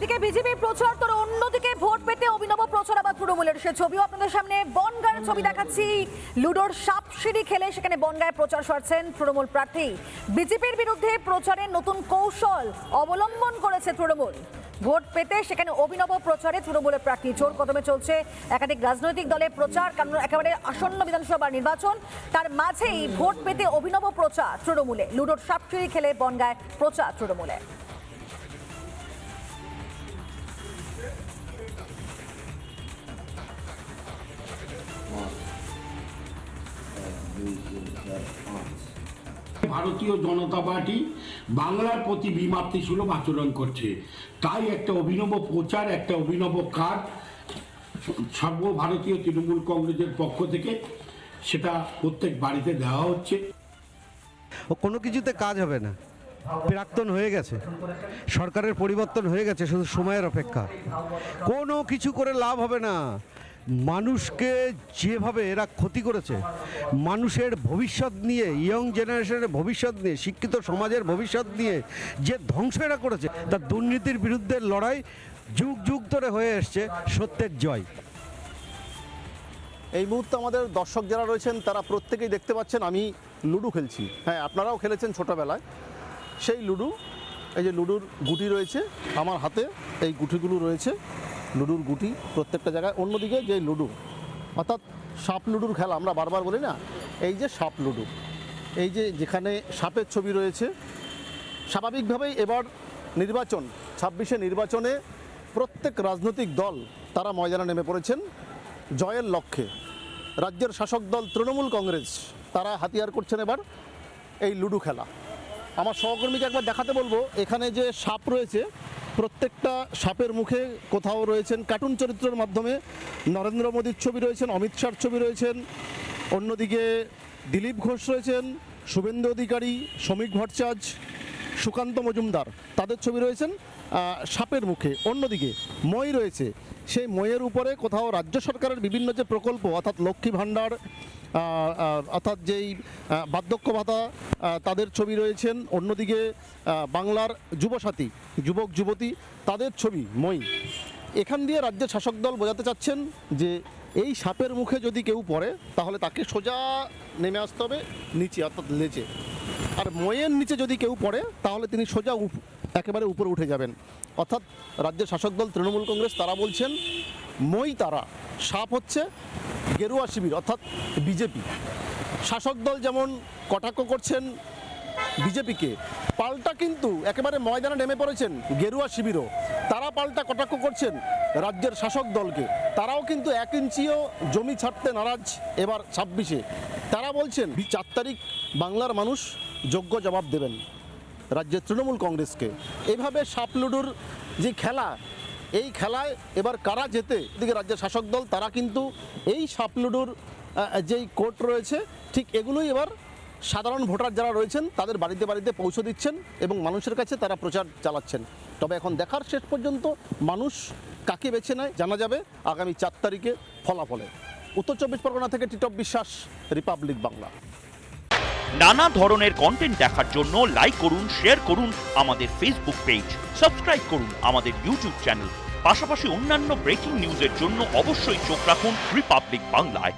দিকে বিজেপি প্রচার তো অন্যদিকে ভোট পেতে অভিনব প্রচার আবার তৃণমূলের, সে ছবিও আপনাদের সামনে বনগাঁয়ের ছবি দেখাচ্ছি। লুডোর সাপসিঁড়ি খেলে সেখানে বনগাঁয় প্রচার সারছেন তৃণমূল প্রার্থী। বিজেপির বিরুদ্ধে প্রচারে নতুন কৌশল অবলম্বন করেছে তৃণমূল। ভোট পেতে সেখানে অভিনব প্রচারে তৃণমূলের প্রার্থী। জোর কদমে চলছে একাধিক রাজনৈতিক দলের প্রচার, কারণ একেবারে আসন্ন বিধানসভা নির্বাচন, তার মাঝেই ভোট পেতে অভিনব প্রচার তৃণমূলে। লুডোর সাপসিঁড়ি খেলে বনগাঁয় প্রচার তৃণমূলে। ভারতীয় জনতা পার্টি বাংলার প্রতি বিমাতৃসুলভ আচরণ করছে, তাই একটা অভিনব প্রচার, একটা অভিনব কাজ সর্বভারতীয় তৃণমূল কংগ্রেসের পক্ষ থেকে সেটা প্রত্যেক বাড়িতে দেওয়া হচ্ছে। কোনো কিছুতে কাজ হবে না, প্রাক্তন হয়ে গেছে, সরকারের পরিবর্তন হয়ে গেছে, শুধু সময়ের অপেক্ষা। কোনো কিছু করে লাভ হবে না। মানুষকে যেভাবে এরা ক্ষতি করেছে, মানুষের ভবিষ্যৎ নিয়ে, ইয়ং জেনারেশনের ভবিষ্যৎ নিয়ে, শিক্ষিত সমাজের ভবিষ্যৎ নিয়ে যে ধ্বংস এরা করেছে, তার দুর্নীতির বিরুদ্ধে লড়াই যুগ যুগ ধরে হয়ে এসছে, সত্যের জয়। এই মুহূর্তে আমাদের দর্শক যারা রয়েছেন তারা প্রত্যেকেই দেখতে পাচ্ছেন আমি লুডো খেলছি। হ্যাঁ, আপনারাও খেলেছেন ছোটোবেলায় সেই লুডো। এই যে লুডোর গুটি রয়েছে আমার হাতে, এই গুটিগুলো রয়েছে লুডোর গুটি প্রত্যেকটা জায়গায়। অন্যদিকে যে লুডো, অর্থাৎ সাপ লুডোর খেলা আমরা বারবার বলি না, এই যে সাপ লুডো, এই যে যেখানে সাপের ছবি রয়েছে। স্বাভাবিকভাবেই এবার নির্বাচন 26শে নির্বাচনে প্রত্যেক রাজনৈতিক দল তারা ময়দানে নেমে পড়েছেন জয়ের লক্ষ্যে। রাজ্যের শাসক দল তৃণমূল কংগ্রেস তারা হাতিয়ার করছেন এবার এই লুডো খেলা। আমার সহকর্মীকে একবার দেখাতে বলবো, এখানে যে সাপ রয়েছে প্রত্যেকটা সাপের মুখে কোথাও রয়েছেন কার্টুন চরিত্রের মাধ্যমে নরেন্দ্র মোদীর ছবি রয়েছেন, অমিত শাহর ছবি রয়েছেন, অন্যদিকে দিলীপ ঘোষ রয়েছেন, শুভেন্দু অধিকারী, শ্রমিক ভট্টাচার্য, সুকান্ত মজুমদার, তাদের ছবি রয়েছেন সাপের মুখে। অন্যদিকে মই রয়েছে, সেই মইয়ের উপরে কোথাও রাজ্য সরকারের বিভিন্ন যে প্রকল্প, অর্থাৎ লক্ষ্মী ভাণ্ডার, অর্থাৎ যেই বার্ধক্য ভাতা, তাদের ছবি রয়েছেন। অন্যদিকে বাংলার যুবসাথী, যুবক যুবতী, তাদের ছবি মই। এখান দিয়ে রাজ্যের শাসক দল বোঝাতে চাচ্ছেন যে এই সাপের মুখে যদি কেউ পড়ে তাহলে তাকে সোজা নেমে আসতে হবে নিচে, অর্থাৎ লেজে। আর মইয়ের নিচে যদি কেউ পড়ে তাহলে তিনি সোজা একেবারে উপরে উঠে যাবেন। অর্থাৎ রাজ্যের শাসক দল তৃণমূল কংগ্রেস তারা বলছেন মই তারা, সাপ হচ্ছে গেরুয়া শিবির, অর্থাৎ বিজেপি। শাসক দল যেমন কটাক্ষ করছেন বিজেপিকে, পাল্টা কিন্তু একেবারে ময়দানে নেমে পড়েছেন গেরুয়া শিবিরও। তারা পাল্টা কটাক্ষ করছেন রাজ্যের শাসক দলকে। তারাও কিন্তু 1 ইঞ্চিও জমি ছাড়তে নারাজ এবার 26শে। তারা বলছেন 4 তারিখ বাংলার মানুষ যোগ্য জবাব দেবেন রাজ্যের তৃণমূল কংগ্রেসকে। এভাবে সাপ লুডোর যে খেলা, এই খেলায় এবার কারা জেতে, এদিকে রাজ্যের শাসক দল তারা কিন্তু এই সাপ লুডোর যেই কোর্ট রয়েছে ঠিক এগুলোই এবার সাধারণ ভোটার যারা রয়েছেন তাদের বাড়িতে বাড়িতে পৌঁছে দিচ্ছেন এবং মানুষের কাছে তারা প্রচার চালাচ্ছেন। তবে এখন দেখার শেষ পর্যন্ত মানুষ কাকে বেছে নেয় জানা যাবে আগামী 4 তারিখে ফলাফলে। উত্তর 24 পরগনা থেকে টিটপ বিশ্বাস, রিপাবলিক বাংলা। নানা ধরনের কন্টেন্ট দেখার জন্য লাইক করুন, শেয়ার করুন আমাদের ফেসবুক পেজ, সাবস্ক্রাইব করুন আমাদের ইউটিউব চ্যানেল। পাশাপাশি অন্যান্য ব্রেকিং নিউজের জন্য অবশ্যই চোখ রাখুন রিপাবলিক বাংলায়।